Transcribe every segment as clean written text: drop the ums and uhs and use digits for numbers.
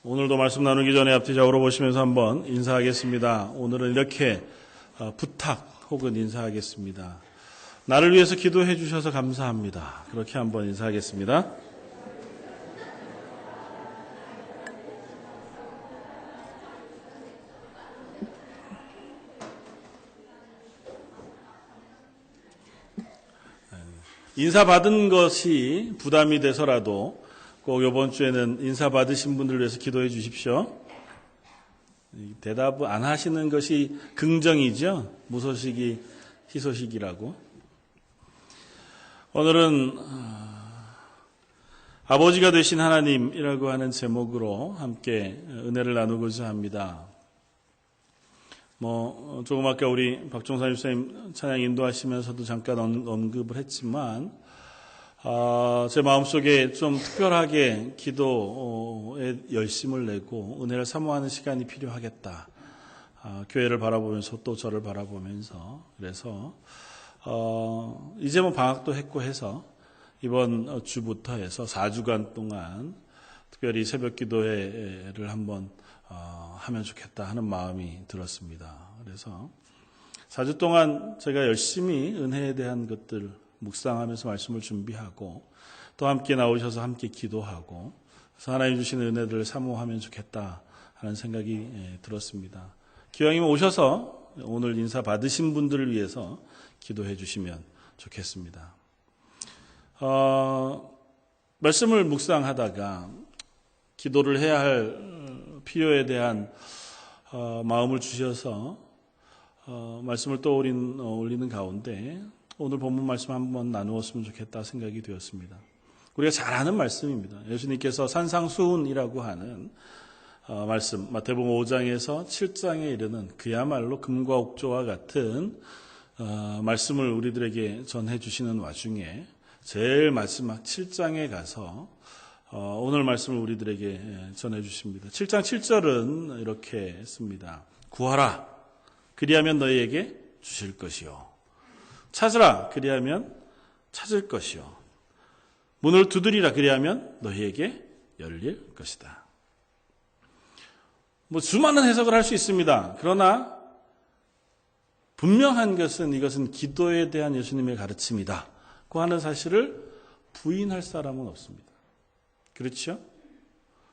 오늘도 말씀 나누기 전에 앞뒤 좌우로 보시면서 한번 인사하겠습니다. 오늘은 이렇게 부탁 혹은 인사하겠습니다. 나를 위해서 기도해 주셔서 감사합니다. 그렇게 한번 인사하겠습니다. 인사받은 것이 부담이 돼서라도 꼭 이번 주에는 인사받으신 분들을 위해서 기도해 주십시오. 대답 안 하시는 것이 긍정이죠. 무소식이 희소식이라고. 오늘은 아버지가 되신 하나님이라고 하는 제목으로 함께 은혜를 나누고자 합니다. 조금 아까 우리 박종산 집사님 찬양 인도하시면서도 잠깐 언급을 했지만, 제 마음속에 좀 특별하게 기도에 열심을 내고 은혜를 사모하는 시간이 필요하겠다. 교회를 바라보면서 또 저를 바라보면서. 그래서, 이제 방학도 했고 해서 이번 주부터 해서 4주간 동안 특별히 새벽 기도회를 한번 하면 좋겠다 하는 마음이 들었습니다. 그래서 4주 동안 제가 열심히 은혜에 대한 것들 묵상하면서 말씀을 준비하고 또 함께 나오셔서 함께 기도하고 그래서 하나님 주시는 은혜들을 사모하면 좋겠다 하는 생각이 들었습니다. 기왕이면 오셔서 오늘 인사 받으신 분들을 위해서 기도해 주시면 좋겠습니다. 말씀을 묵상하다가 기도를 해야 할 필요에 대한 마음을 주셔서 말씀을 올리는 가운데 오늘 본문 말씀 한번 나누었으면 좋겠다 생각이 되었습니다. 우리가 잘 아는 말씀입니다. 예수님께서 산상수훈이라고 하는 말씀, 마태복음 5장에서 7장에 이르는 그야말로 금과 옥조와 같은 말씀을 우리들에게 전해주시는 와중에 제일 마지막 7장에 가서 오늘 말씀을 우리들에게 전해주십니다. 7장 7절은 이렇게 씁니다. 구하라, 그리하면 너희에게 주실 것이요. 찾으라, 그리하면 찾을 것이요. 문을 두드리라, 그리하면 너희에게 열릴 것이다. 수많은 해석을 할 수 있습니다. 그러나 분명한 것은 이것은 기도에 대한 예수님의 가르침이다 고 하는 사실을 부인할 사람은 없습니다. 그렇죠?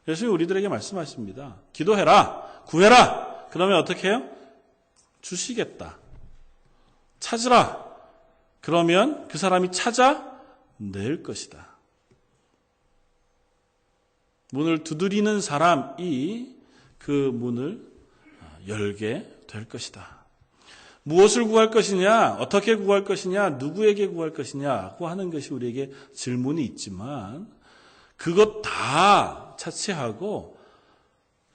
예수님이 우리들에게 말씀하십니다. 기도해라, 구해라. 그러면 어떻게 해요? 주시겠다. 찾으라. 그러면 그 사람이 찾아낼 것이다. 문을 두드리는 사람이 그 문을 열게 될 것이다. 무엇을 구할 것이냐, 어떻게 구할 것이냐, 누구에게 구할 것이냐고 하는 것이 우리에게 질문이 있지만 그것 다 차치하고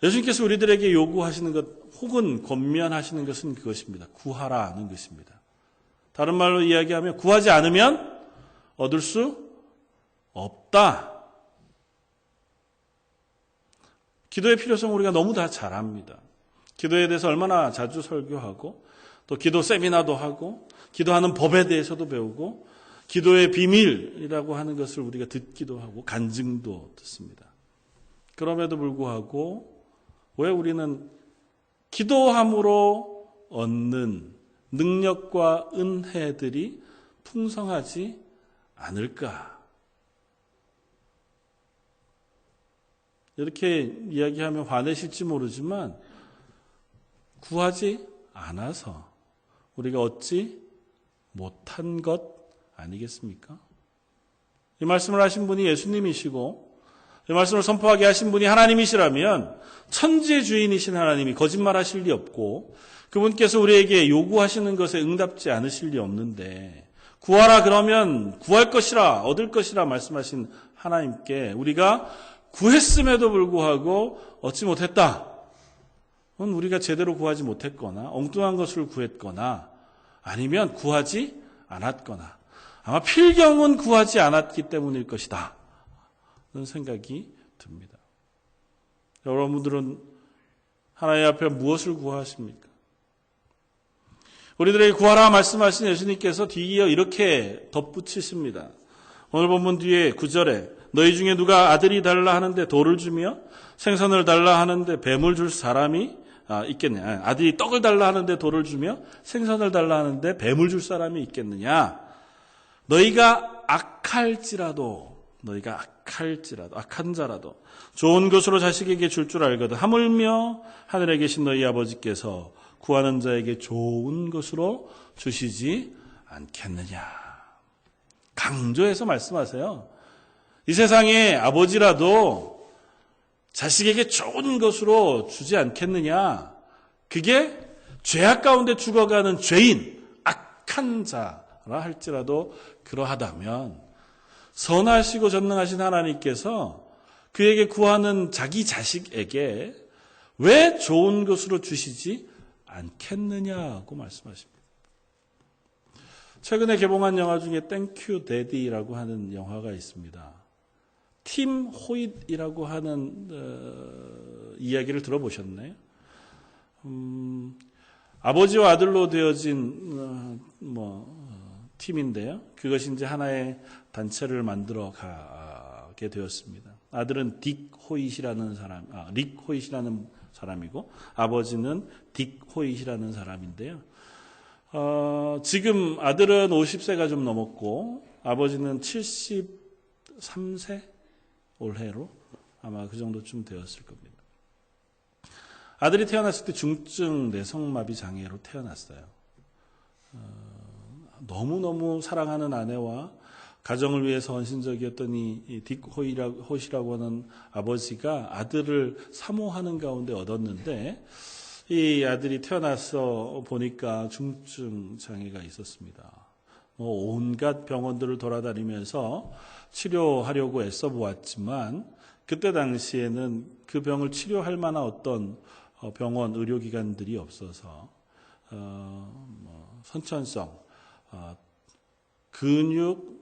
예수님께서 우리들에게 요구하시는 것 혹은 권면하시는 것은 그것입니다. 구하라는 것입니다. 다른 말로 이야기하면 구하지 않으면 얻을 수 없다. 기도의 필요성을 우리가 너무 다 잘 압니다. 기도에 대해서 얼마나 자주 설교하고 또 기도 세미나도 하고 기도하는 법에 대해서도 배우고 기도의 비밀이라고 하는 것을 우리가 듣기도 하고 간증도 듣습니다. 그럼에도 불구하고 왜 우리는 기도함으로 얻는 능력과 은혜들이 풍성하지 않을까? 이렇게 이야기하면 화내실지 모르지만 구하지 않아서 우리가 얻지 못한 것 아니겠습니까? 이 말씀을 하신 분이 예수님이시고 이 말씀을 선포하게 하신 분이 하나님이시라면 천지의 주인이신 하나님이 거짓말하실 리 없고 그분께서 우리에게 요구하시는 것에 응답지 않으실 리 없는데 구하라 그러면 구할 것이라 얻을 것이라 말씀하신 하나님께 우리가 구했음에도 불구하고 얻지 못했다. 그건 우리가 제대로 구하지 못했거나 엉뚱한 것을 구했거나 아니면 구하지 않았거나 아마 필경은 구하지 않았기 때문일 것이다. 그런 생각이 듭니다. 여러분들은 하나님 앞에 무엇을 구하십니까? 우리들에게 구하라 말씀하신 예수님께서 뒤이어 이렇게 덧붙이십니다. 오늘 본문 뒤에 9절에 너희 중에 누가 아들이 달라 하는데 돌을 주며 생선을 달라 하는데 뱀을 줄 사람이 있겠느냐. 아들이 떡을 달라 하는데 돌을 주며 생선을 달라 하는데 뱀을 줄 사람이 있겠느냐. 너희가 악할지라도 악한 자라도 좋은 것으로 자식에게 줄 줄 알거든 하물며 하늘에 계신 너희 아버지께서 구하는 자에게 좋은 것으로 주시지 않겠느냐. 강조해서 말씀하세요. 이 세상의 아버지라도 자식에게 좋은 것으로 주지 않겠느냐. 그게 죄악 가운데 죽어가는 죄인, 악한 자라 할지라도 그러하다면 선하시고 전능하신 하나님께서 그에게 구하는 자기 자식에게 왜 좋은 것으로 주시지 않겠느냐고 말씀하십니다. 최근에 개봉한 영화 중에 땡큐 데디라고 하는 영화가 있습니다. 팀 호잇이라고 하는 이야기를 들어보셨나요? 아버지와 아들로 되어진 팀인데요. 그것이 이제 하나의 단체를 만들어 가게 되었습니다. 아들은 릭 호잇이라는 사람이고 아버지는 딕 호잇이라는 사람인데요. 지금 아들은 50세가 좀 넘었고 아버지는 73세 올해로 아마 그 정도쯤 되었을 겁니다. 아들이 태어났을 때 중증 내성마비 장애로 태어났어요. 너무너무 사랑하는 아내와 가정을 위해서 헌신적이었던 이 딕 호잇이라고 하는 아버지가 아들을 사모하는 가운데 얻었는데 이 아들이 태어나서 보니까 중증 장애가 있었습니다. 온갖 병원들을 돌아다니면서 치료하려고 애써 보았지만 그때 당시에는 그 병을 치료할 만한 어떤 병원 의료기관들이 없어서 선천성 근육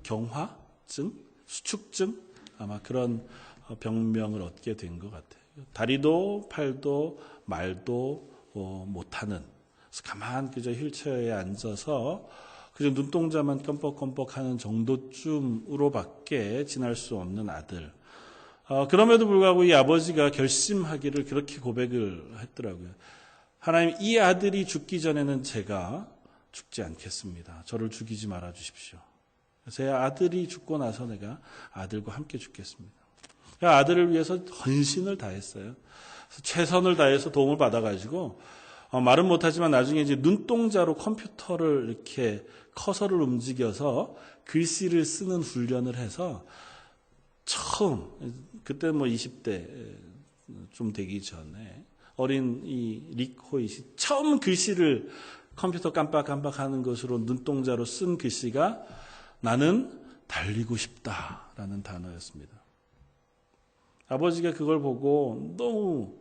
경화증, 수축증 아마 그런 병명을 얻게 된 것 같아요. 다리도 팔도 말도 못하는 가만 그저 휠체어에 앉아서 그저 눈동자만 껌뻑껌뻑하는 정도쯤으로밖에 지날 수 없는 아들. 그럼에도 불구하고 이 아버지가 결심하기를 그렇게 고백을 했더라고요. 하나님, 이 아들이 죽기 전에는 제가 죽지 않겠습니다. 저를 죽이지 말아 주십시오. 제 아들이 죽고 나서 내가 아들과 함께 죽겠습니다. 아들을 위해서 헌신을 다했어요. 최선을 다해서 도움을 받아가지고 말은 못하지만 나중에 이제 눈동자로 컴퓨터를 이렇게 커서를 움직여서 글씨를 쓰는 훈련을 해서 처음 그때 20대 좀 되기 전에 어린 이 릭 호잇이 처음 글씨를 컴퓨터 깜빡깜빡하는 것으로 눈동자로 쓴 글씨가 나는 달리고 싶다라는 단어였습니다. 아버지가 그걸 보고 너무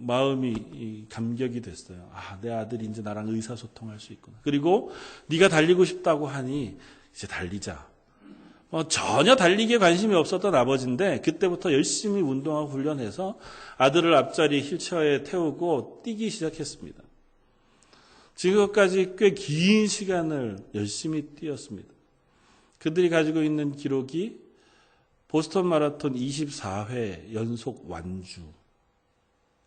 마음이 감격이 됐어요. 내 아들이 이제 나랑 의사소통할 수 있구나. 그리고 네가 달리고 싶다고 하니 이제 달리자. 전혀 달리기에 관심이 없었던 아버지인데 그때부터 열심히 운동하고 훈련해서 아들을 앞자리 휠체어에 태우고 뛰기 시작했습니다. 지금까지 꽤 긴 시간을 열심히 뛰었습니다. 그들이 가지고 있는 기록이 보스턴 마라톤 24회 연속 완주.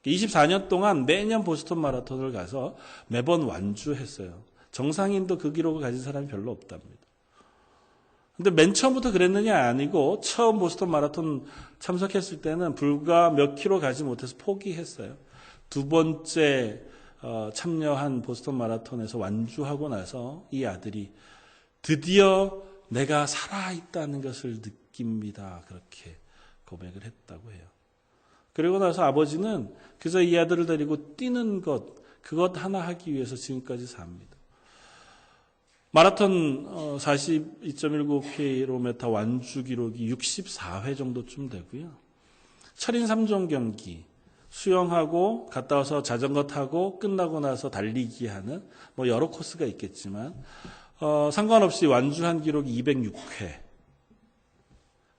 24년 동안 매년 보스턴 마라톤을 가서 매번 완주했어요. 정상인도 그 기록을 가진 사람이 별로 없답니다. 근데 맨 처음부터 그랬느냐 아니고 처음 보스턴 마라톤 참석했을 때는 불과 몇 킬로 가지 못해서 포기했어요. 두 번째 참여한 보스턴 마라톤에서 완주하고 나서 이 아들이 드디어 내가 살아있다는 것을 느낍니다. 그렇게 고백을 했다고 해요. 그리고 나서 아버지는 그저 이 아들을 데리고 뛰는 그것 하나 하기 위해서 지금까지 삽니다. 마라톤 42.19km 완주 기록이 64회 정도쯤 되고요. 철인 3종 경기, 수영하고 갔다 와서 자전거 타고 끝나고 나서 달리기 하는 여러 코스가 있겠지만 상관없이 완주한 기록이 206회.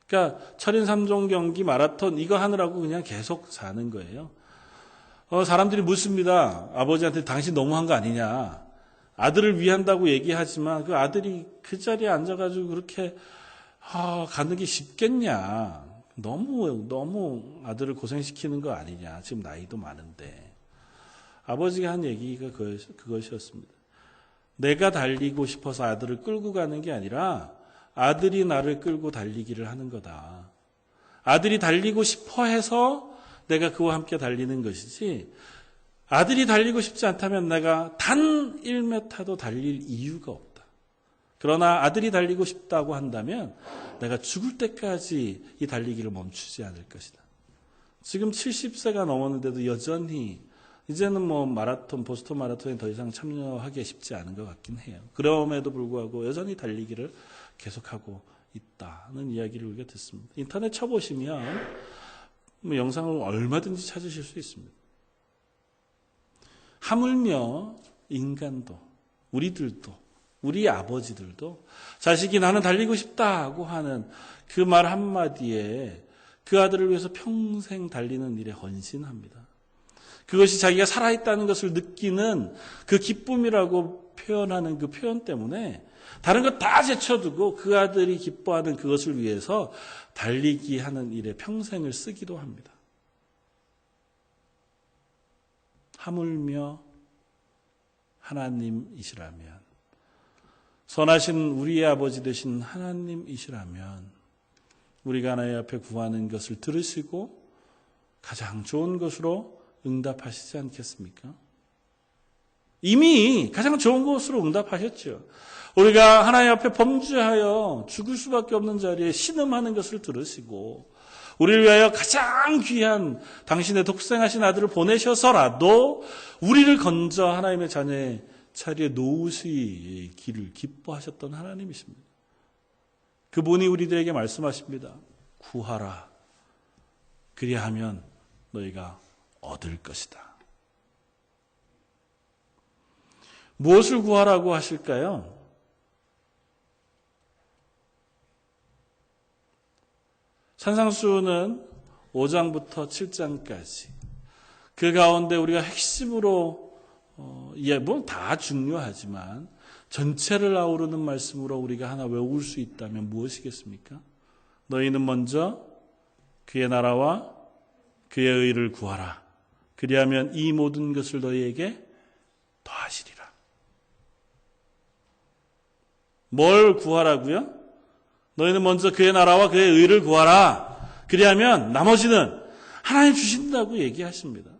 그러니까 철인 3종 경기 마라톤 이거 하느라고 그냥 계속 사는 거예요. 사람들이 묻습니다. 아버지한테 당신 너무한 거 아니냐. 아들을 위한다고 얘기하지만 그 아들이 그 자리에 앉아가지고 그렇게 가는 게 쉽겠냐. 너무 아들을 고생시키는 거 아니냐. 지금 나이도 많은데. 아버지가 한 얘기가 그것이었습니다. 내가 달리고 싶어서 아들을 끌고 가는 게 아니라 아들이 나를 끌고 달리기를 하는 거다. 아들이 달리고 싶어 해서 내가 그와 함께 달리는 것이지, 아들이 달리고 싶지 않다면 내가 단 1m도 달릴 이유가 없다. 그러나 아들이 달리고 싶다고 한다면 내가 죽을 때까지 이 달리기를 멈추지 않을 것이다. 지금 70세가 넘었는데도 여전히 이제는 마라톤, 보스턴 마라톤에 더 이상 참여하기 쉽지 않은 것 같긴 해요. 그럼에도 불구하고 여전히 달리기를 계속하고 있다는 이야기를 우리가 듣습니다. 인터넷 쳐보시면 영상을 얼마든지 찾으실 수 있습니다. 하물며 인간도, 우리들도, 우리 아버지들도 자식이 나는 달리고 싶다고 하는 그 말 한마디에 그 아들을 위해서 평생 달리는 일에 헌신합니다. 그것이 자기가 살아있다는 것을 느끼는 그 기쁨이라고 표현하는 그 표현 때문에 다른 것 다 제쳐두고 그 아들이 기뻐하는 그것을 위해서 달리기 하는 일에 평생을 쓰기도 합니다. 하물며 하나님이시라면, 선하신 우리의 아버지 되신 하나님이시라면 우리가 하나님 앞에 구하는 것을 들으시고 가장 좋은 것으로 응답하시지 않겠습니까? 이미 가장 좋은 것으로 응답하셨죠. 우리가 하나님 앞에 범죄하여 죽을 수밖에 없는 자리에 신음하는 것을 들으시고 우리를 위하여 가장 귀한 당신의 독생하신 아들을 보내셔서라도 우리를 건져 하나님의 자녀의 자리에 놓으시기를 기뻐하셨던 하나님이십니다. 그분이 우리들에게 말씀하십니다. 구하라. 그리하면 너희가 얻을 것이다. 무엇을 구하라고 하실까요? 산상수는 5장부터 7장까지 그 가운데 우리가 핵심으로 다 중요하지만 전체를 아우르는 말씀으로 우리가 하나 외울 수 있다면 무엇이겠습니까? 너희는 먼저 그의 나라와 그의 의를 구하라. 그리하면 이 모든 것을 너희에게 더하시리라. 뭘 구하라고요? 너희는 먼저 그의 나라와 그의 의를 구하라. 그리하면 나머지는 하나님 주신다고 얘기하십니다.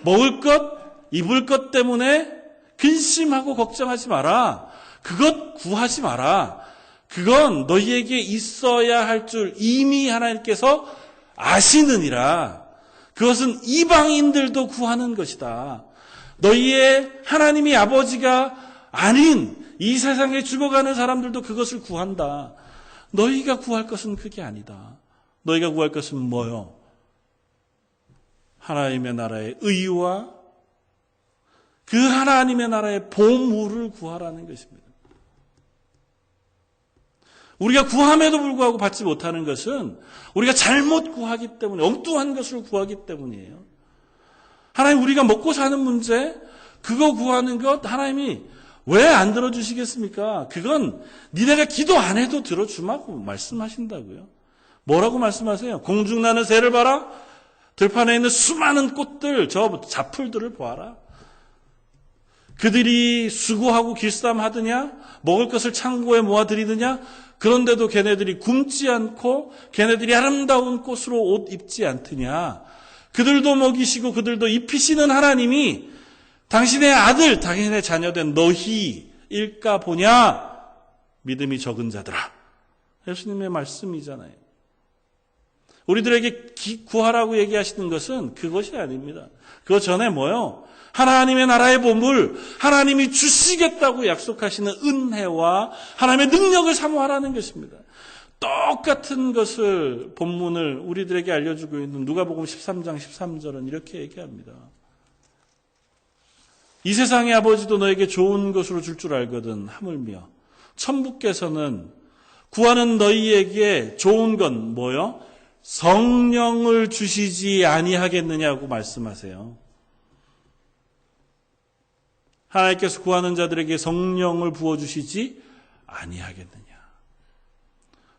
먹을 것, 입을 것 때문에 근심하고 걱정하지 마라. 그것 구하지 마라. 그건 너희에게 있어야 할 줄 이미 하나님께서 아시느니라. 그것은 이방인들도 구하는 것이다. 너희의 하나님이 아버지가 아닌 이 세상에 죽어가는 사람들도 그것을 구한다. 너희가 구할 것은 그게 아니다. 너희가 구할 것은 뭐요? 하나님의 나라의 의와 그 하나님의 나라의 보물을 구하라는 것입니다. 우리가 구함에도 불구하고 받지 못하는 것은 우리가 잘못 구하기 때문에, 엉뚱한 것을 구하기 때문이에요. 하나님, 우리가 먹고 사는 문제, 그거 구하는 것 하나님이 왜 안 들어주시겠습니까? 그건 니네가 기도 안 해도 들어주마고 말씀하신다고요. 뭐라고 말씀하세요? 공중나는 새를 봐라. 들판에 있는 수많은 꽃들, 저 잡풀들을 보아라. 그들이 수고하고 길쌈하느냐? 먹을 것을 창고에 모아들이느냐? 그런데도 걔네들이 굶지 않고 걔네들이 아름다운 꽃으로 옷 입지 않더냐? 그들도 먹이시고 그들도 입히시는 하나님이 당신의 아들, 당신의 자녀된 너희일까 보냐? 믿음이 적은 자들아. 예수님의 말씀이잖아요. 우리들에게 구하라고 얘기하시는 것은 그것이 아닙니다. 그 전에 뭐요? 하나님의 나라의 보물, 하나님이 주시겠다고 약속하시는 은혜와 하나님의 능력을 사모하라는 것입니다. 똑같은 것을 본문을 우리들에게 알려주고 있는 누가복음 13장 13절은 이렇게 얘기합니다. 이 세상의 아버지도 너에게 좋은 것으로 줄 줄 알거든 하물며 천부께서는 구하는 너희에게 좋은 건 뭐요? 성령을 주시지 아니하겠느냐고 말씀하세요. 하나님께서 구하는 자들에게 성령을 부어주시지 아니하겠느냐.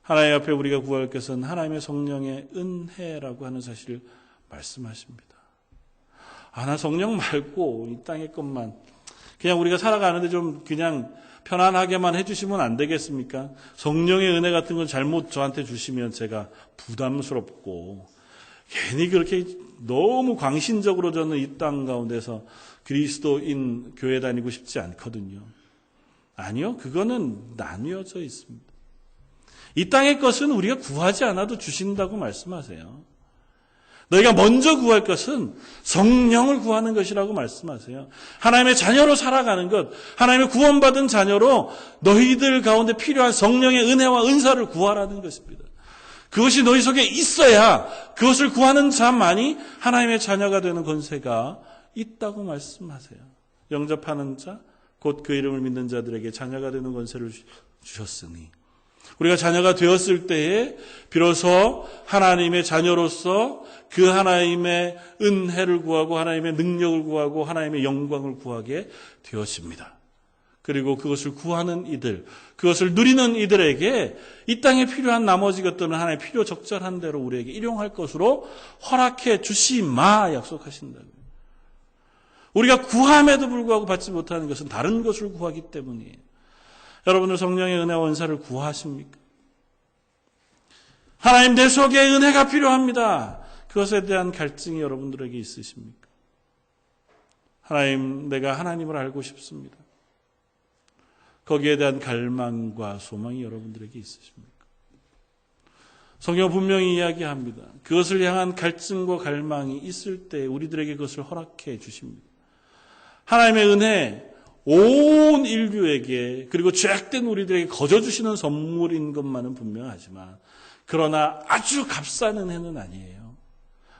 하나님 앞에 우리가 구할 것은 하나님의 성령의 은혜라고 하는 사실을 말씀하십니다. 나 성령 말고 이 땅의 것만 그냥 우리가 살아가는데 좀 그냥 편안하게만 해주시면 안 되겠습니까? 성령의 은혜 같은 건 잘못 저한테 주시면 제가 부담스럽고 괜히 그렇게 너무 광신적으로 저는 이 땅 가운데서 그리스도인 교회 다니고 싶지 않거든요. 아니요, 그거는 나뉘어져 있습니다. 이 땅의 것은 우리가 구하지 않아도 주신다고 말씀하세요. 너희가 먼저 구할 것은 성령을 구하는 것이라고 말씀하세요. 하나님의 자녀로 살아가는 것, 하나님의 구원받은 자녀로 너희들 가운데 필요한 성령의 은혜와 은사를 구하라는 것입니다. 그것이 너희 속에 있어야 그것을 구하는 자만이 하나님의 자녀가 되는 권세가 있다고 말씀하세요. 영접하는 자, 곧 그 이름을 믿는 자들에게 자녀가 되는 권세를 주셨으니 우리가 자녀가 되었을 때에 비로소 하나님의 자녀로서 그 하나님의 은혜를 구하고 하나님의 능력을 구하고 하나님의 영광을 구하게 되었습니다. 그리고 그것을 구하는 이들, 그것을 누리는 이들에게 이 땅에 필요한 나머지 것들은 하나님의 필요 적절한 대로 우리에게 일용할 것으로 허락해 주시마 약속하신다고요. 우리가 구함에도 불구하고 받지 못하는 것은 다른 것을 구하기 때문이에요. 여러분들 성령의 은혜와 은사를 구하십니까? 하나님 내 속에 은혜가 필요합니다. 그것에 대한 갈증이 여러분들에게 있으십니까? 하나님, 내가 하나님을 알고 싶습니다. 거기에 대한 갈망과 소망이 여러분들에게 있으십니까? 성경 분명히 이야기합니다. 그것을 향한 갈증과 갈망이 있을 때 우리들에게 그것을 허락해 주십니다. 하나님의 은혜, 온 인류에게 그리고 죄악된 우리들에게 거저주시는 선물인 것만은 분명하지만 그러나 아주 값싼 은혜는 아니에요.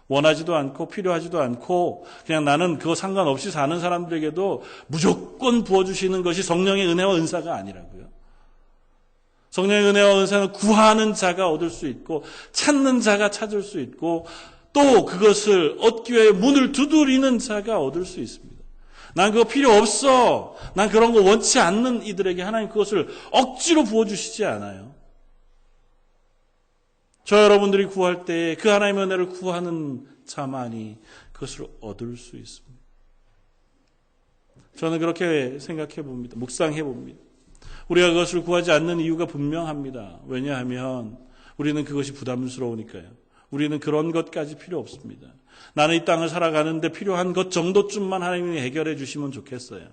원하지도 않고 필요하지도 않고 그냥 나는 그거 상관없이 사는 사람들에게도 무조건 부어주시는 것이 성령의 은혜와 은사가 아니라고요. 성령의 은혜와 은사는 구하는 자가 얻을 수 있고 찾는 자가 찾을 수 있고 또 그것을 얻기 위해 문을 두드리는 자가 얻을 수 있습니다. 난 그거 필요 없어. 난 그런 거 원치 않는 이들에게 하나님 그것을 억지로 부어주시지 않아요. 저 여러분들이 구할 때 그 하나님의 은혜를 구하는 자만이 그것을 얻을 수 있습니다. 저는 그렇게 생각해 봅니다. 묵상해 봅니다. 우리가 그것을 구하지 않는 이유가 분명합니다. 왜냐하면 우리는 그것이 부담스러우니까요. 우리는 그런 것까지 필요 없습니다. 나는 이 땅을 살아가는데 필요한 것 정도쯤만 하나님이 해결해 주시면 좋겠어요.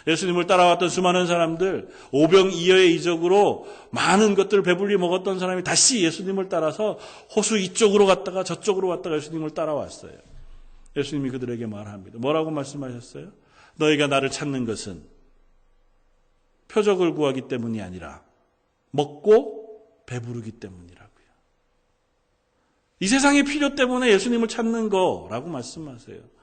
예수님을 따라왔던 수많은 사람들, 오병이어의 이적으로 많은 것들을 배불리 먹었던 사람이 다시 예수님을 따라서 호수 이쪽으로 갔다가 저쪽으로 갔다가 예수님을 따라왔어요. 예수님이 그들에게 말합니다. 뭐라고 말씀하셨어요? 너희가 나를 찾는 것은 표적을 구하기 때문이 아니라 먹고 배부르기 때문이라고요. 이 세상의 필요 때문에 예수님을 찾는 거라고 말씀하세요.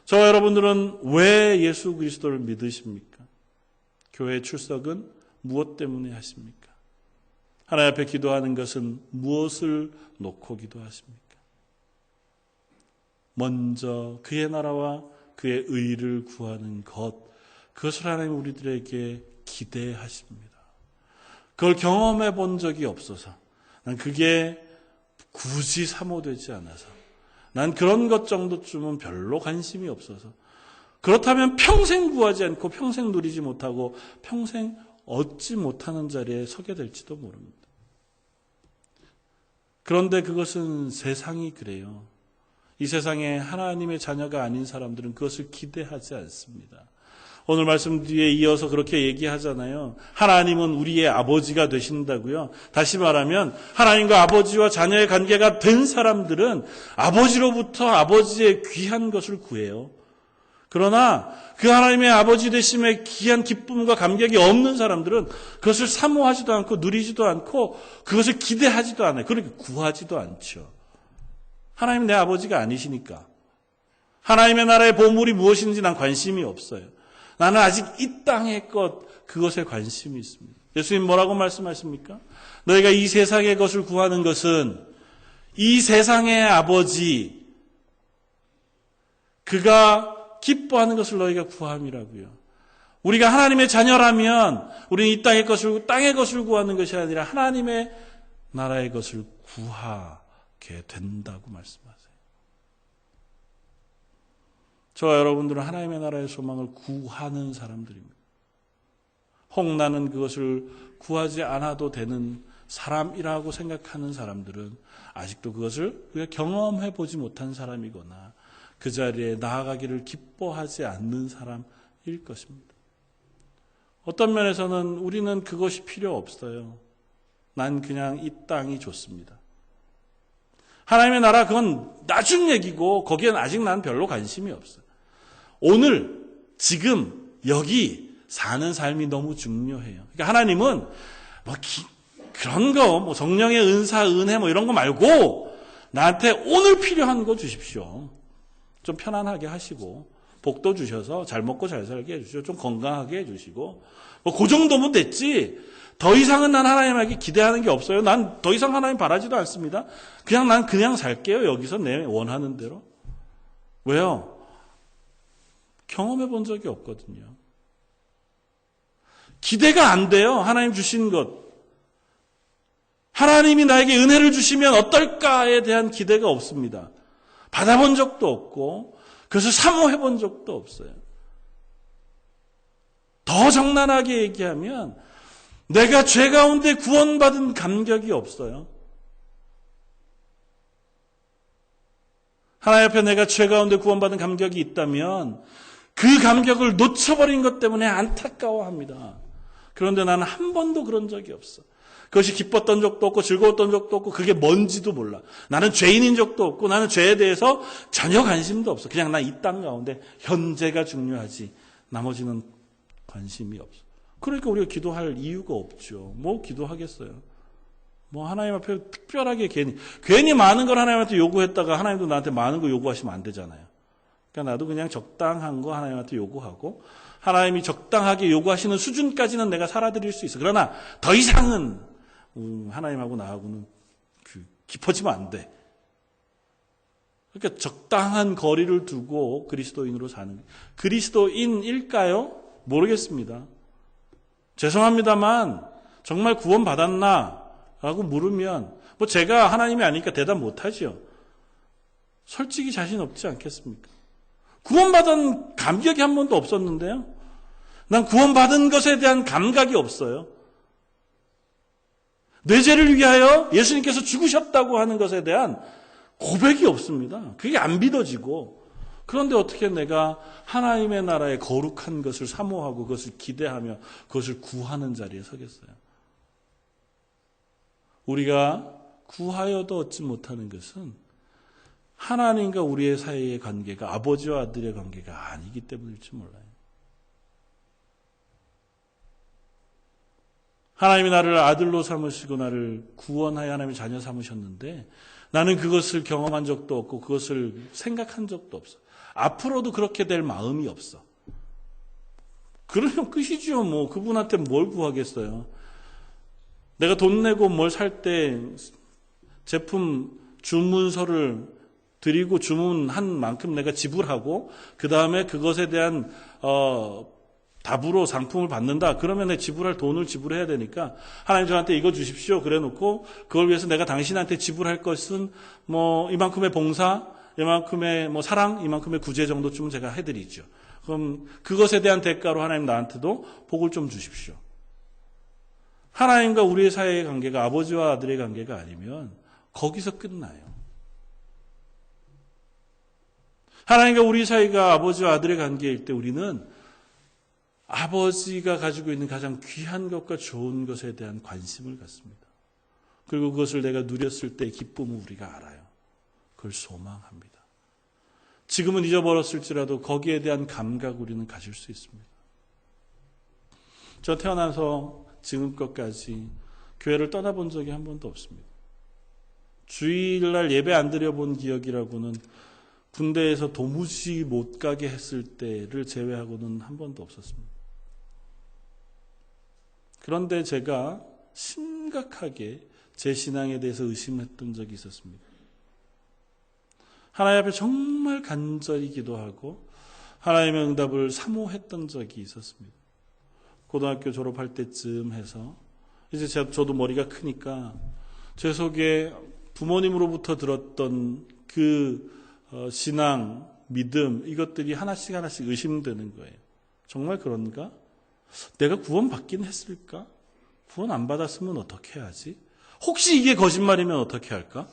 저와 여러분들은 왜 예수 그리스도를 믿으십니까? 교회 출석은 무엇 때문에 하십니까? 하나님 앞에 기도하는 것은 무엇을 놓고 기도하십니까? 먼저 그의 나라와 그의 의를 구하는 것, 그것을 하나님 우리들에게 기대하십니다. 그걸 경험해 본 적이 없어서 난 그게 굳이 사모되지 않아서 난 그런 것 정도쯤은 별로 관심이 없어서 그렇다면 평생 구하지 않고 평생 누리지 못하고 평생 얻지 못하는 자리에 서게 될지도 모릅니다. 그런데 그것은 세상이 그래요. 이 세상에 하나님의 자녀가 아닌 사람들은 그것을 기대하지 않습니다. 오늘 말씀 뒤에 이어서 그렇게 얘기하잖아요. 하나님은 우리의 아버지가 되신다고요. 다시 말하면 하나님과 아버지와 자녀의 관계가 된 사람들은 아버지로부터 아버지의 귀한 것을 구해요. 그러나 그 하나님의 아버지 되심의 귀한 기쁨과 감격이 없는 사람들은 그것을 사모하지도 않고 누리지도 않고 그것을 기대하지도 않아요. 그렇게 구하지도 않죠. 하나님 내 아버지가 아니시니까. 하나님의 나라의 보물이 무엇인지 난 관심이 없어요. 나는 아직 이 땅의 것, 그것에 관심이 있습니다. 예수님 뭐라고 말씀하십니까? 너희가 이 세상의 것을 구하는 것은 이 세상의 아버지, 그가 기뻐하는 것을 너희가 구함이라고요. 우리가 하나님의 자녀라면 우리는 이 땅의 것을 구하는 것이 아니라 하나님의 나라의 것을 구하게 된다고 말씀하세요. 저와 여러분들은 하나님의 나라의 소망을 구하는 사람들입니다. 혹 나는 그것을 구하지 않아도 되는 사람이라고 생각하는 사람들은 아직도 그것을 우리가 경험해 보지 못한 사람이거나 그 자리에 나아가기를 기뻐하지 않는 사람일 것입니다. 어떤 면에서는 우리는 그것이 필요 없어요. 난 그냥 이 땅이 좋습니다. 하나님의 나라 그건 나중 얘기고 거기엔 아직 난 별로 관심이 없어요. 오늘 지금 여기 사는 삶이 너무 중요해요. 그러니까 하나님은 그런 거 성령의 은사, 은혜 이런 거 말고 나한테 오늘 필요한 거 주십시오. 좀 편안하게 하시고 복도 주셔서 잘 먹고 잘 살게 해주시고 좀 건강하게 해주시고 그 정도면 됐지. 더 이상은 난 하나님에게 기대하는 게 없어요. 난 더 이상 하나님 바라지도 않습니다. 난 그냥 살게요. 여기서 내 원하는 대로. 왜요? 경험해 본 적이 없거든요. 기대가 안 돼요. 하나님 주신 것. 하나님이 나에게 은혜를 주시면 어떨까에 대한 기대가 없습니다. 받아본 적도 없고 그것을 사모해 본 적도 없어요. 더 적나라하게 얘기하면 내가 죄 가운데 구원받은 감격이 없어요. 하나님 앞에 내가 죄 가운데 구원받은 감격이 있다면 그 감격을 놓쳐버린 것 때문에 안타까워합니다. 그런데 나는 한 번도 그런 적이 없어. 그것이 기뻤던 적도 없고 즐거웠던 적도 없고 그게 뭔지도 몰라. 나는 죄인인 적도 없고 나는 죄에 대해서 전혀 관심도 없어. 그냥 나 이 땅 가운데 현재가 중요하지. 나머지는 관심이 없어. 그러니까 우리가 기도할 이유가 없죠. 기도하겠어요. 하나님 앞에 특별하게 괜히 많은 걸 하나님한테 요구했다가 하나님도 나한테 많은 거 요구하시면 안 되잖아요. 그러니까 나도 그냥 적당한 거 하나님한테 요구하고 하나님이 적당하게 요구하시는 수준까지는 내가 살아드릴 수 있어. 그러나 더 이상은 하나님하고 나하고는 깊어지면 안 돼. 그러니까 적당한 거리를 두고 그리스도인으로 사는. 그리스도인일까요? 모르겠습니다. 죄송합니다만 정말 구원받았나? 라고 물으면 제가 하나님이 아니니까 대답 못하죠. 솔직히 자신 없지 않겠습니까? 구원받은 감격이 한 번도 없었는데요. 난 구원받은 것에 대한 감각이 없어요. 내 죄를 위하여 예수님께서 죽으셨다고 하는 것에 대한 고백이 없습니다. 그게 안 믿어지고 그런데 어떻게 내가 하나님의 나라의 거룩한 것을 사모하고 그것을 기대하며 그것을 구하는 자리에 서겠어요. 우리가 구하여도 얻지 못하는 것은 하나님과 우리의 사이의 관계가 아버지와 아들의 관계가 아니기 때문일지 몰라요. 하나님이 나를 아들로 삼으시고 나를 구원하여 하나님의 자녀 삼으셨는데 나는 그것을 경험한 적도 없고 그것을 생각한 적도 없어. 앞으로도 그렇게 될 마음이 없어. 그러면 끝이죠. 그분한테 뭘 구하겠어요. 내가 돈 내고 뭘 살 때 제품 주문서를 드리고 주문한 만큼 내가 지불하고 그 다음에 그것에 대한 답으로 상품을 받는다. 그러면 내 지불할 돈을 지불해야 되니까 하나님 저한테 이거 주십시오. 그래 놓고 그걸 위해서 내가 당신한테 지불할 것은 이만큼의 봉사, 이만큼의 사랑, 이만큼의 구제 정도쯤은 제가 해드리죠. 그럼 그것에 대한 대가로 하나님 나한테도 복을 좀 주십시오. 하나님과 우리의 사이의 관계가 아버지와 아들의 관계가 아니면 거기서 끝나요. 하나님과 우리 사이가 아버지와 아들의 관계일 때 우리는 아버지가 가지고 있는 가장 귀한 것과 좋은 것에 대한 관심을 갖습니다. 그리고 그것을 내가 누렸을 때의 기쁨을 우리가 알아요. 그걸 소망합니다. 지금은 잊어버렸을지라도 거기에 대한 감각 우리는 가질 수 있습니다. 저 태어나서 지금껏까지 교회를 떠나본 적이 한 번도 없습니다. 주일날 예배 안 드려본 기억이라고는 군대에서 도무지 못 가게 했을 때를 제외하고는 한 번도 없었습니다. 그런데 제가 심각하게 제 신앙에 대해서 의심했던 적이 있었습니다. 하나님 앞에 정말 간절히 기도하고 하나님의 응답을 사모했던 적이 있었습니다. 고등학교 졸업할 때쯤 해서 이제 저도 머리가 크니까 제 속에 부모님으로부터 들었던 그 신앙, 믿음 이것들이 하나씩 하나씩 의심되는 거예요. 정말 그런가? 내가 구원받긴 했을까? 구원 안 받았으면 어떻게 해야지? 혹시 이게 거짓말이면 어떻게 할까?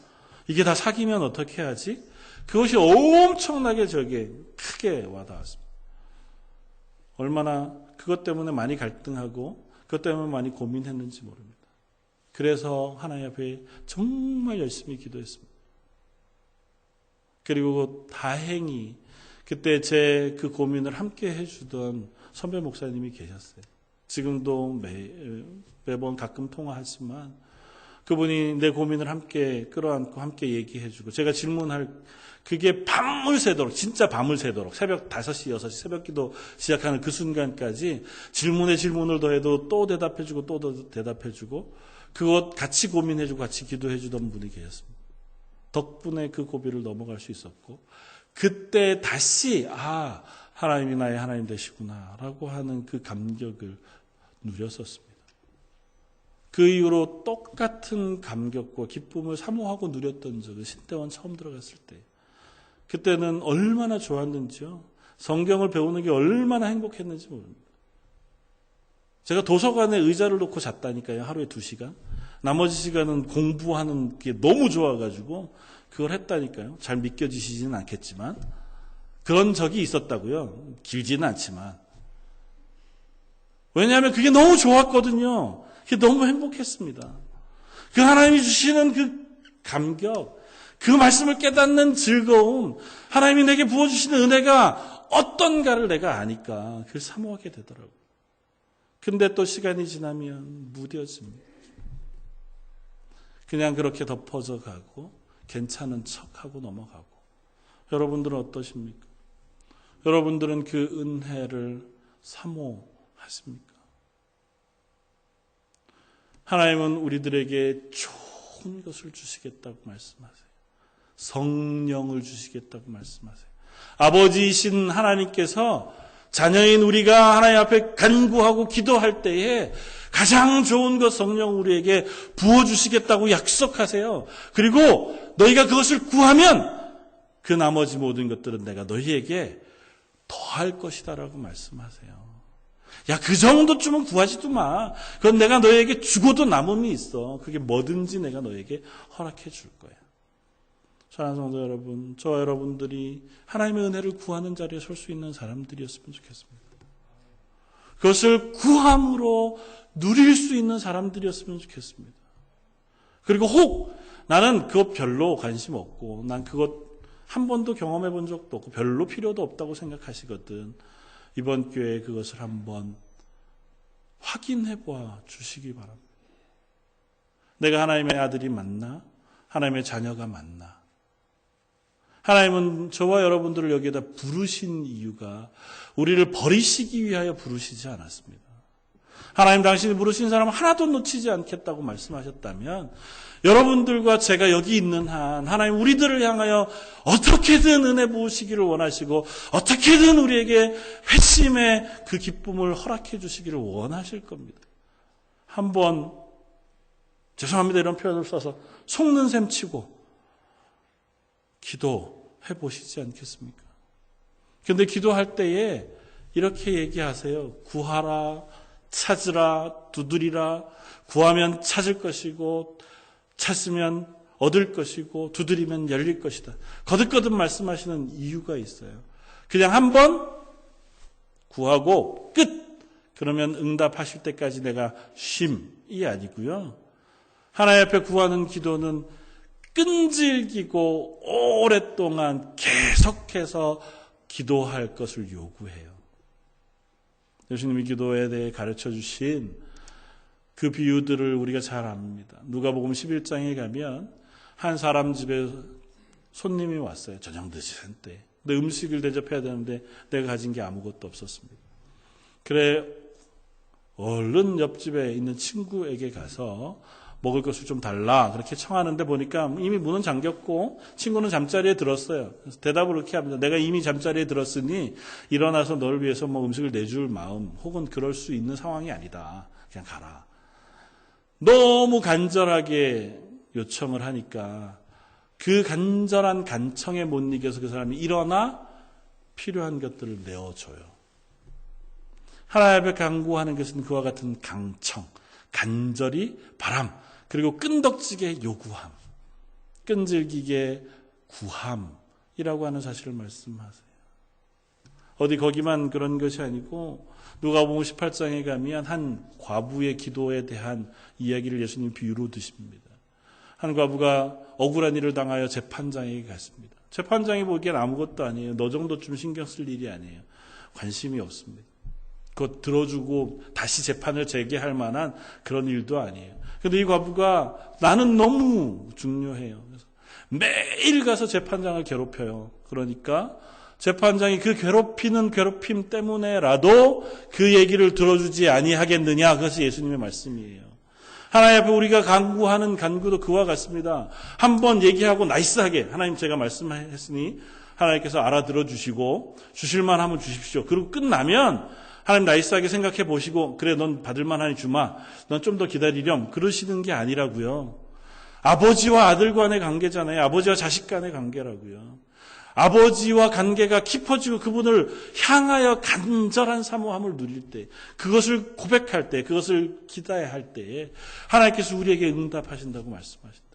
이게 다 사기면 어떻게 해야지? 그것이 엄청나게 저게 크게 와닿았습니다. 얼마나 그것 때문에 많이 갈등하고 그것 때문에 많이 고민했는지 모릅니다. 그래서 하나님 앞에 정말 열심히 기도했습니다. 그리고 다행히 그때 제 그 고민을 함께 해주던 선배 목사님이 계셨어요. 지금도 매번 가끔 통화하지만 그분이 내 고민을 함께 끌어안고 함께 얘기해주고 제가 질문할 그게 밤을 새도록 진짜 밤을 새도록 새벽 5시, 6시 새벽 기도 시작하는 그 순간까지 질문에 질문을 더해도 또 대답해주고 또 대답해주고 그것 같이 고민해주고 같이 기도해주던 분이 계셨습니다. 덕분에 그 고비를 넘어갈 수 있었고 그때 다시 하나님이 나의 하나님 되시구나 라고 하는 그 감격을 누렸었습니다. 그 이후로 똑같은 감격과 기쁨을 사모하고 누렸던 적은 신대원 처음 들어갔을 때 그때는 얼마나 좋았는지요. 성경을 배우는 게 얼마나 행복했는지 모릅니다. 제가 도서관에 의자를 놓고 잤다니까요. 하루에 2시간. 나머지 시간은 공부하는 게 너무 좋아가지고 그걸 했다니까요. 잘 믿겨지시지는 않겠지만 그런 적이 있었다고요. 길지는 않지만. 왜냐하면 그게 너무 좋았거든요. 그게 너무 행복했습니다. 그 하나님이 주시는 그 감격, 그 말씀을 깨닫는 즐거움, 하나님이 내게 부어주시는 은혜가 어떤가를 내가 아니까 그걸 사모하게 되더라고요. 근데 또 시간이 지나면 무뎌집니다. 그냥 그렇게 덮어져 가고 괜찮은 척하고 넘어가고. 여러분들은 어떠십니까? 여러분들은 그 은혜를 사모하십니까? 하나님은 우리들에게 좋은 것을 주시겠다고 말씀하세요. 성령을 주시겠다고 말씀하세요. 아버지이신 하나님께서 자녀인 우리가 하나님 앞에 간구하고 기도할 때에 가장 좋은 것 성령 우리에게 부어주시겠다고 약속하세요. 그리고 너희가 그것을 구하면 그 나머지 모든 것들은 내가 너희에게 더할 것이다라고 말씀하세요. 야, 그 정도쯤은 구하지도 마. 그건 내가 너희에게 주고도 남음이 있어. 그게 뭐든지 내가 너희에게 허락해 줄 거야. 사랑하는 성도 여러분, 저와 여러분들이 하나님의 은혜를 구하는 자리에 설 수 있는 사람들이었으면 좋겠습니다. 그것을 구함으로 누릴 수 있는 사람들이었으면 좋겠습니다. 그리고 혹 나는 그것 별로 관심 없고 난 그것 한 번도 경험해 본 적도 없고 별로 필요도 없다고 생각하시거든. 이번 기회에 그것을 한번 확인해 봐 주시기 바랍니다. 내가 하나님의 아들이 맞나? 하나님의 자녀가 맞나? 하나님은 저와 여러분들을 여기에다 부르신 이유가 우리를 버리시기 위하여 부르시지 않았습니다. 하나님 당신이 부르신 사람 하나도 놓치지 않겠다고 말씀하셨다면 여러분들과 제가 여기 있는 한 하나님 우리들을 향하여 어떻게든 은혜 부으시기를 원하시고 어떻게든 우리에게 회심의 그 기쁨을 허락해 주시기를 원하실 겁니다. 한번 죄송합니다 이런 표현을 써서 속는 셈 치고 기도해 보시지 않겠습니까? 그런데 기도할 때에 이렇게 얘기하세요. 구하라, 찾으라, 두드리라. 구하면 찾을 것이고 찾으면 얻을 것이고 두드리면 열릴 것이다. 거듭거듭 말씀하시는 이유가 있어요. 그냥 한번 구하고 끝! 그러면 응답하실 때까지 내가 쉼이 아니고요. 하나님 앞에 구하는 기도는 끈질기고 오랫동안 계속해서 기도할 것을 요구해요. 예수님이 기도에 대해 가르쳐 주신 그 비유들을 우리가 잘 압니다. 누가복음 11장에 가면 한 사람 집에 손님이 왔어요. 저녁 늦은 때. 근데 음식을 대접해야 되는데 내가 가진 게 아무것도 없었습니다. 그래 얼른 옆집에 있는 친구에게 가서 먹을 것을 좀 달라 그렇게 청하는데 보니까 이미 문은 잠겼고 친구는 잠자리에 들었어요. 그래서 대답을 그렇게 합니다. 내가 이미 잠자리에 들었으니 일어나서 너를 위해서 뭐 음식을 내줄 마음 혹은 그럴 수 있는 상황이 아니다. 그냥 가라. 너무 간절하게 요청을 하니까 그 간절한 간청에 못 이겨서 그 사람이 일어나 필요한 것들을 내어줘요. 하나님 앞에 간구하는 것은 그와 같은 강청, 간절히 바람, 그리고 끈덕지게 요구함, 끈질기게 구함이라고 하는 사실을 말씀하세요. 어디 거기만 그런 것이 아니고 누가복음 18장에 가면 한 과부의 기도에 대한 이야기를 예수님 비유로 드십니다. 한 과부가 억울한 일을 당하여 재판장에게 갔습니다. 재판장이 보기엔 아무것도 아니에요. 너 정도쯤 신경 쓸 일이 아니에요. 관심이 없습니다. 그것 들어주고 다시 재판을 재개할 만한 그런 일도 아니에요. 그런데 이 과부가 나는 너무 중요해요. 그래서 매일 가서 재판장을 괴롭혀요. 그러니까 재판장이 그 괴롭히는 괴롭힘 때문에라도 그 얘기를 들어주지 아니하겠느냐. 그것이 예수님의 말씀이에요. 하나님 앞에 우리가 간구하는 간구도 그와 같습니다. 한번 얘기하고 나이스하게 하나님 제가 말씀했으니 하나님께서 알아들어 주시고 주실만 하면 주십시오. 그리고 끝나면 하나님 나이스하게 생각해 보시고 그래 넌 받을만 하니 주마. 넌 좀 더 기다리렴. 그러시는 게 아니라고요. 아버지와 아들 간의 관계잖아요. 아버지와 자식 간의 관계라고요. 아버지와 관계가 깊어지고 그분을 향하여 간절한 사모함을 누릴 때, 그것을 고백할 때, 그것을 기다할 때에 하나님께서 우리에게 응답하신다고 말씀하신다.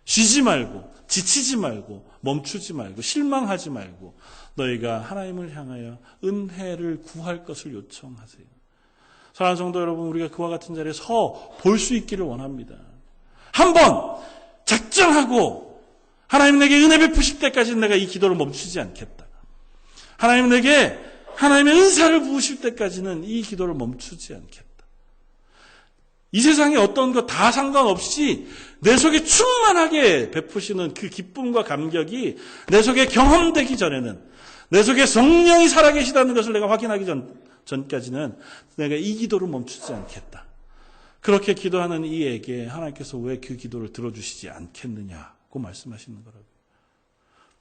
쉬지 말고, 지치지 말고, 멈추지 말고, 실망하지 말고 너희가 하나님을 향하여 은혜를 구할 것을 요청하세요. 사랑하는 성도 여러분, 우리가 그와 같은 자리에 서 볼 수 있기를 원합니다. 한번 작정하고 하나님 내게 은혜 베푸실 때까지는 내가 이 기도를 멈추지 않겠다. 하나님 내게 하나님의 은사를 부으실 때까지는 이 기도를 멈추지 않겠다. 이 세상에 어떤 것 다 상관없이 내 속에 충만하게 베푸시는 그 기쁨과 감격이 내 속에 경험되기 전에는, 내 속에 성령이 살아계시다는 것을 내가 확인하기 전까지는 내가 이 기도를 멈추지 않겠다. 그렇게 기도하는 이에게 하나님께서 왜 그 기도를 들어주시지 않겠느냐고 말씀하시는 거라고요.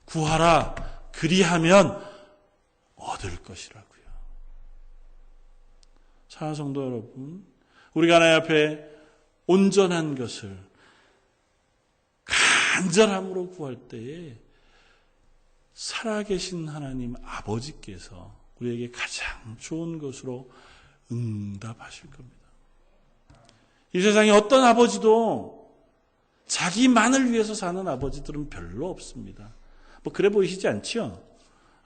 구하라 그리하면 얻을 것이라고요. 사랑하는 성도 여러분, 우리가 하나님 앞에 온전한 것을 간절함으로 구할 때에 살아계신 하나님 아버지께서 우리에게 가장 좋은 것으로 응답하실 겁니다. 이 세상에 어떤 아버지도 자기만을 위해서 사는 아버지들은 별로 없습니다. 뭐 그래 보이시지 않죠?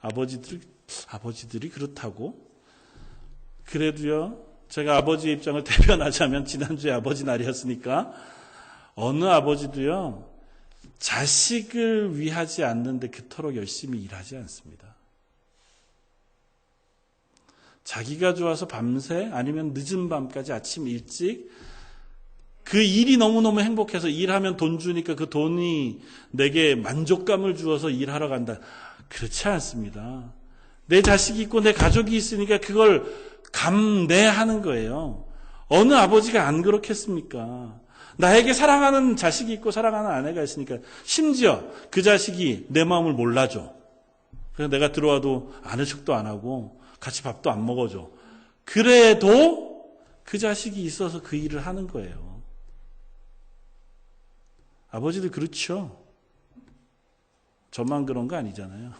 아버지들이 그렇다고? 그래도요, 제가 아버지의 입장을 대변하자면 지난주에 아버지 날이었으니까 어느 아버지도요, 자식을 위하지 않는데 그토록 열심히 일하지 않습니다. 자기가 좋아서 밤새 아니면 늦은 밤까지 아침 일찍 그 일이 너무너무 행복해서 일하면 돈 주니까 그 돈이 내게 만족감을 주어서 일하러 간다. 그렇지 않습니다. 내 자식이 있고 내 가족이 있으니까 그걸 감내하는 거예요. 어느 아버지가 안 그렇겠습니까? 나에게 사랑하는 자식이 있고 사랑하는 아내가 있으니까 심지어 그 자식이 내 마음을 몰라줘. 그래서 내가 들어와도 아는 척도 안 하고 같이 밥도 안 먹어줘. 그래도 그 자식이 있어서 그 일을 하는 거예요. 아버지들 그렇죠? 저만 그런 거 아니잖아요.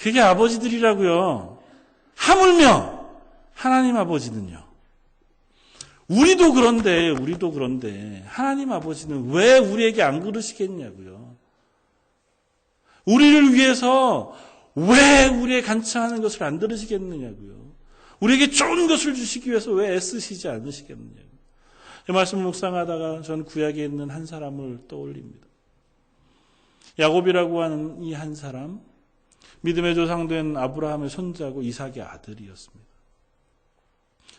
그게 아버지들이라고요. 하물며 하나님 아버지는요. 우리도 그런데 하나님 아버지는 왜 우리에게 안 그러시겠냐고요. 우리를 위해서 왜 우리의 간청하는 것을 안 들으시겠느냐고요. 우리에게 좋은 것을 주시기 위해서 왜 애쓰시지 않으시겠느냐고요. 이 말씀을 묵상하다가 전 구약에 있는 한 사람을 떠올립니다. 야곱이라고 하는 이 한 사람, 믿음의 조상된 아브라함의 손자고 이삭의 아들이었습니다.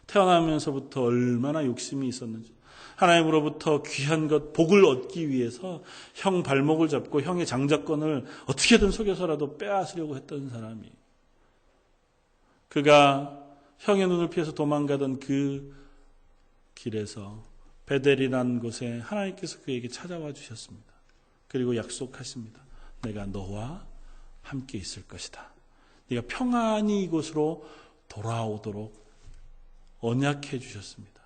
태어나면서부터 얼마나 욕심이 있었는지, 하나님으로부터 귀한 것, 복을 얻기 위해서 형 발목을 잡고 형의 장자권을 어떻게든 속여서라도 빼앗으려고 했던 사람이, 그가 형의 눈을 피해서 도망가던 그 길에서 베델이라는 곳에 하나님께서 그에게 찾아와 주셨습니다. 그리고 약속하십니다. 내가 너와 함께 있을 것이다. 네가 평안히 이곳으로 돌아오도록 언약해 주셨습니다.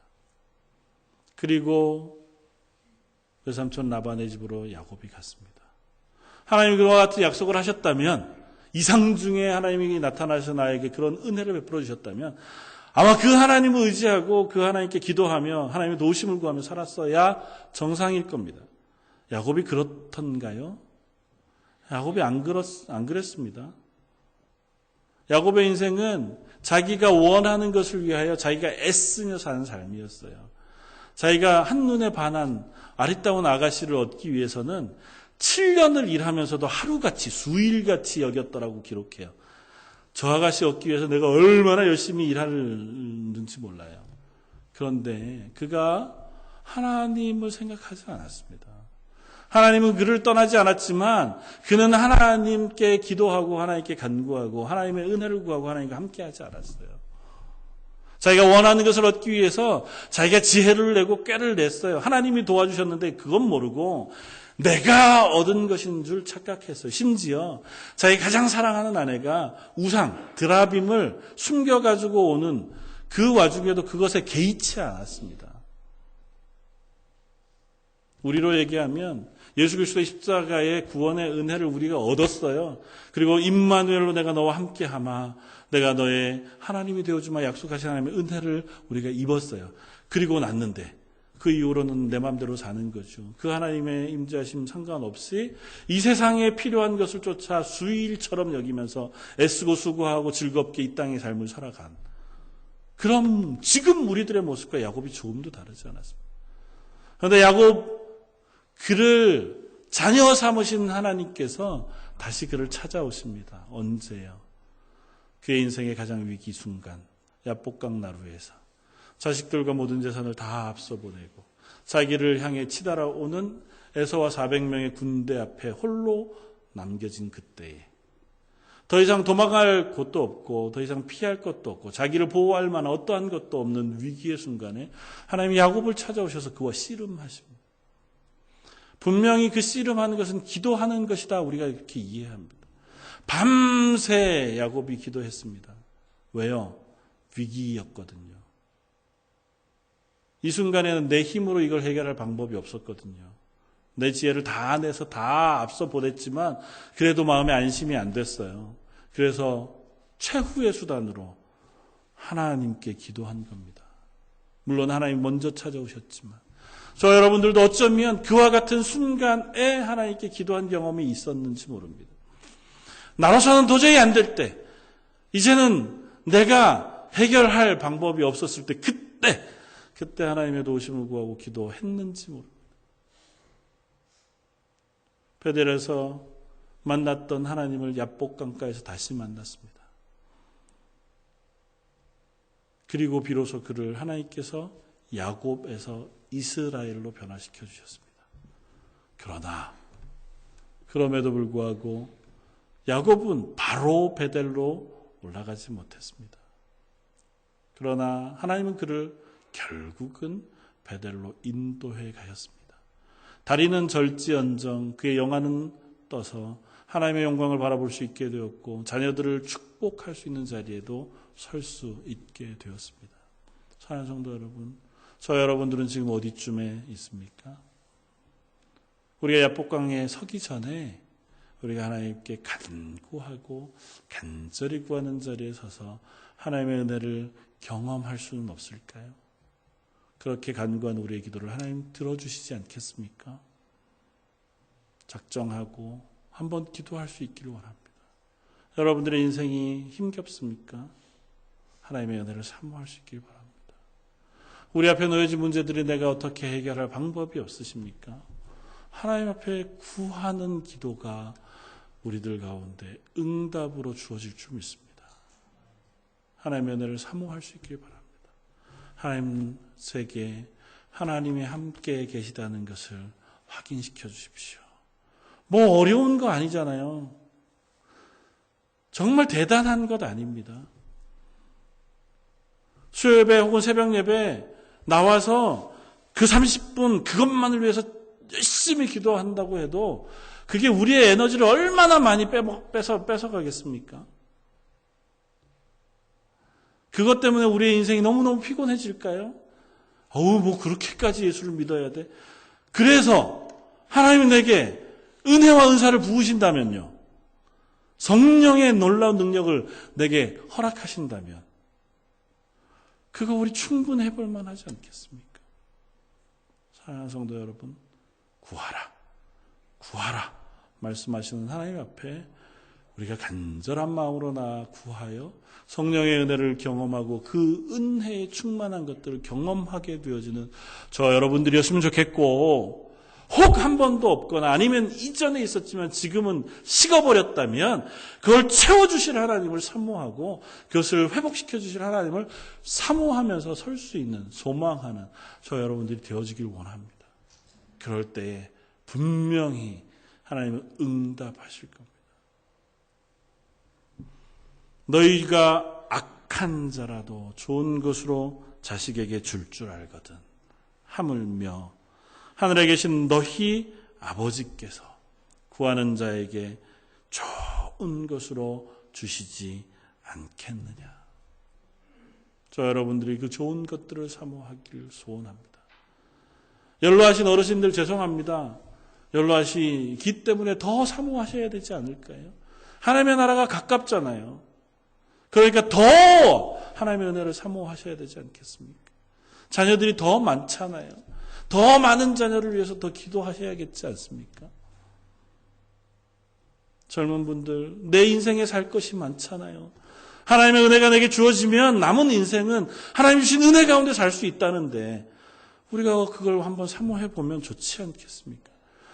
그리고 외삼촌 라반의 집으로 야곱이 갔습니다. 하나님이 그와 같은 약속을 하셨다면, 이상 중에 하나님이 나타나셔서 나에게 그런 은혜를 베풀어 주셨다면 아마 그 하나님을 의지하고 그 하나님께 기도하며 하나님의 도우심을 구하며 살았어야 정상일 겁니다. 야곱이 그렇던가요? 야곱이 안 그랬습니다. 야곱의 인생은 자기가 원하는 것을 위하여 자기가 애쓰며 사는 삶이었어요. 자기가 한눈에 반한 아리따운 아가씨를 얻기 위해서는 7년을 일하면서도 하루같이 수일같이 여겼더라고 기록해요. 저 아가씨 얻기 위해서 내가 얼마나 열심히 일하는지 몰라요. 그런데 그가 하나님을 생각하지 않았습니다. 하나님은 그를 떠나지 않았지만 그는 하나님께 기도하고 하나님께 간구하고 하나님의 은혜를 구하고 하나님과 함께하지 않았어요. 자기가 원하는 것을 얻기 위해서 자기가 지혜를 내고 꾀를 냈어요. 하나님이 도와주셨는데 그건 모르고 내가 얻은 것인 줄 착각했어요. 심지어 자기 가장 사랑하는 아내가 우상, 드라빔을 숨겨가지고 오는 그 와중에도 그것에 개의치 않았습니다. 우리로 얘기하면 예수 그리스도의 십자가의 구원의 은혜를 우리가 얻었어요. 그리고 임마누엘로 내가 너와 함께하마, 내가 너의 하나님이 되어주마 약속하신 하나님의 은혜를 우리가 입었어요. 그리고 났는데 그 이후로는 내 마음대로 사는 거죠. 그 하나님의 임재하심 상관없이 이 세상에 필요한 것을 쫓아 수일처럼 여기면서 애쓰고 수고하고 즐겁게 이 땅의 삶을 살아간, 그럼 지금 우리들의 모습과 야곱이 조금도 다르지 않았습니다. 그런데 야곱, 그를 자녀 삼으신 하나님께서 다시 그를 찾아오십니다. 언제요? 그의 인생의 가장 위기 순간, 야복강 나루에서 자식들과 모든 재산을 다 앞서 보내고 자기를 향해 치달아오는 에서와 400명의 군대 앞에 홀로 남겨진 그때에 더 이상 도망갈 곳도 없고 더 이상 피할 것도 없고 자기를 보호할 만한 어떠한 것도 없는 위기의 순간에 하나님이 야곱을 찾아오셔서 그와 씨름하십니다. 분명히 그 씨름하는 것은 기도하는 것이다, 우리가 이렇게 이해합니다. 밤새 야곱이 기도했습니다. 왜요? 위기였거든요. 이 순간에는 내 힘으로 이걸 해결할 방법이 없었거든요. 내 지혜를 다 내서 다 앞서 보냈지만 그래도 마음에 안심이 안 됐어요. 그래서 최후의 수단으로 하나님께 기도한 겁니다. 물론 하나님 먼저 찾아오셨지만 저 여러분들도 어쩌면 그와 같은 순간에 하나님께 기도한 경험이 있었는지 모릅니다. 나로서는 도저히 안 될 때, 이제는 내가 해결할 방법이 없었을 때, 그때 하나님의 도우심을 구하고 기도했는지 모릅니다. 베델에서 만났던 하나님을 야복강가에서 다시 만났습니다. 그리고 비로소 그를 하나님께서 야곱에서 이스라엘로 변화시켜 주셨습니다. 그러나 그럼에도 불구하고 야곱은 바로 베델로 올라가지 못했습니다. 그러나 하나님은 그를 결국은 베델로 인도해 가셨습니다. 다리는 절지언정 그의 영안은 떠서 하나님의 영광을 바라볼 수 있게 되었고 자녀들을 축복할 수 있는 자리에도 설 수 있게 되었습니다. 사랑하는 성도 여러분, 저 여러분들은 지금 어디쯤에 있습니까? 우리가 야복강에 서기 전에 우리가 하나님께 간구하고 간절히 구하는 자리에 서서 하나님의 은혜를 경험할 수는 없을까요? 그렇게 간구한 우리의 기도를 하나님 들어주시지 않겠습니까? 작정하고 한번 기도할 수 있기를 원합니다. 여러분들의 인생이 힘겹습니까? 하나님의 은혜를 사모할 수 있기를 바랍니다. 우리 앞에 놓여진 문제들이 내가 어떻게 해결할 방법이 없으십니까? 하나님 앞에 구하는 기도가 우리들 가운데 응답으로 주어질 줄 믿습니다. 하나님의 은혜를 사모할 수 있기를 바랍니다. 하나님 세계에 하나님이 함께 계시다는 것을 확인시켜 주십시오. 뭐 어려운 거 아니잖아요. 정말 대단한 것 아닙니다. 수요예배 혹은 새벽 예배 나와서 그 30분 그것만을 위해서 열심히 기도한다고 해도 그게 우리의 에너지를 얼마나 많이 뺏어가겠습니까? 그것 때문에 우리의 인생이 너무너무 피곤해질까요? 뭐 그렇게까지 예수를 믿어야 돼? 그래서 하나님이 내게 은혜와 은사를 부으신다면요. 성령의 놀라운 능력을 내게 허락하신다면 그거 우리 충분히 해볼 만하지 않겠습니까? 사랑하는 성도 여러분, 구하라 말씀하시는 하나님 앞에 우리가 간절한 마음으로 나아 구하여 성령의 은혜를 경험하고 그 은혜에 충만한 것들을 경험하게 되어지는 저 여러분들이었으면 좋겠고, 혹 한 번도 없거나 아니면 이전에 있었지만 지금은 식어버렸다면 그걸 채워주실 하나님을 사모하고 그것을 회복시켜 주실 하나님을 사모하면서 설 수 있는, 소망하는 저 여러분들이 되어지길 원합니다. 그럴 때에 분명히 하나님은 응답하실 겁니다. 너희가 악한 자라도 좋은 것으로 자식에게 줄 알거든. 하물며 하늘에 계신 너희 아버지께서 구하는 자에게 좋은 것으로 주시지 않겠느냐. 저 여러분들이 그 좋은 것들을 사모하기를 소원합니다. 연로하신 어르신들 죄송합니다. 연로하시기 때문에 더 사모하셔야 되지 않을까요? 하나님의 나라가 가깝잖아요. 그러니까 더 하나님의 은혜를 사모하셔야 되지 않겠습니까? 자녀들이 더 많잖아요. 더 많은 자녀를 위해서 더 기도하셔야겠지 않습니까? 젊은 분들, 내 인생에 살 것이 많잖아요. 하나님의 은혜가 내게 주어지면 남은 인생은 하나님 주신 은혜 가운데 살 수 있다는데 우리가 그걸 한번 사모해 보면 좋지 않겠습니까?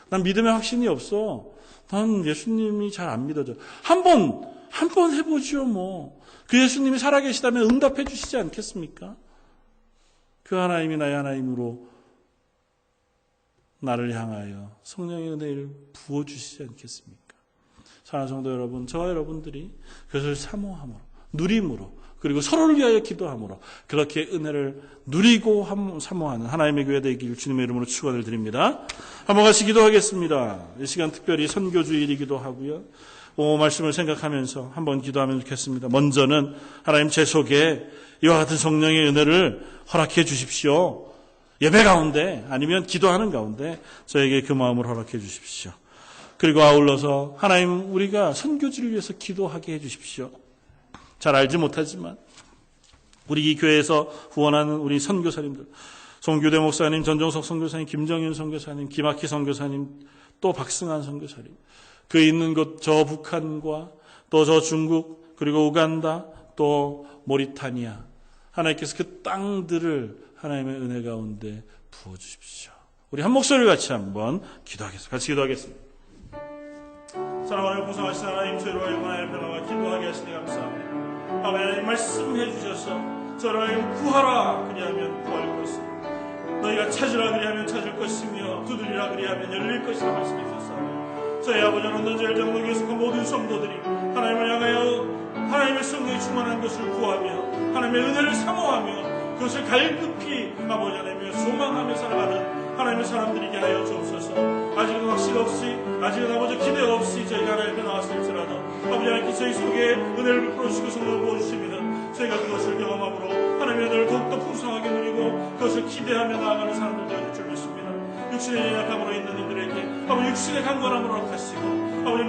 난 믿음의 확신이 없어. 난 예수님이 잘 안 믿어져. 한 번 해보죠, 뭐. 그 예수님이 살아계시다면 응답해 주시지 않겠습니까? 그 하나님이 나의 하나님으로 나를 향하여 성령의 은혜를 부어주시지 않겠습니까? 사랑하는 성도 여러분, 저와 여러분들이 그것을 사모함으로, 누림으로, 그리고 서로를 위하여 기도함으로 그렇게 은혜를 누리고 사모하는 하나님의 교회 되기를 주님의 이름으로 축원을 드립니다. 한번 같이 기도하겠습니다. 이 시간 특별히 선교주일이기도 하고요. 말씀을 생각하면서 한번 기도하면 좋겠습니다. 먼저는 하나님 제 속에 이와 같은 성령의 은혜를 허락해 주십시오. 예배 가운데 아니면 기도하는 가운데 저에게 그 마음을 허락해 주십시오. 그리고 아울러서 하나님 우리가 선교지를 위해서 기도하게 해 주십시오. 잘 알지 못하지만 우리 이 교회에서 후원하는 우리 선교사님들, 송규대 목사님, 전종석 선교사님, 김정윤 선교사님, 김학희 선교사님, 또 박승환 선교사님, 그 있는 곳 저 북한과 또 저 중국 그리고 우간다 또 모리타니아, 하나님께서 그 땅들을 하나님의 은혜 가운데 부어주십시오. 우리 한 목소리를 같이 한번 기도하겠습니다. 같이 기도하겠습니다. 사랑하는 보상하신 하나님, 저희로 하여금 하나님 변화와 기도하게 하시니 감사합니다. 하나님 말씀해 주셔서 저를 하여금 구하라 그리하면 구할 것을, 너희가 찾으라 그리하면 찾을 것이며 두드리라 그리하면 열릴 것이라 말씀해 주셨사오니 저희 아버지 런던제일 장로교에 속한 모든 성도들이 하나님을 향하여 하나님의 성령이 충만한 것을 구하며 하나님의 은혜를 사모하며 그것을 갈급히 아버지 하나님의 소망하며 살아가는 하나님의 사람들이게 하여 주옵소서. 아직은 확신 없이, 아직은 아버지 기대 없이 저희가 하나님께 나왔을지라도 아버지 하나님께 저희 속에 은혜를 베풀어주시고 성령을 부어주시면 저희가 그것을 경험함으로 하나님의 은혜를 더욱더 풍성하게 누리고 그것을 기대하며 나아가는 사람들 되어줄 줄 믿습니다. 육신의 연약함으로 있는 이들에게 아버지 육신의 강건함으로 허락하시고 아버지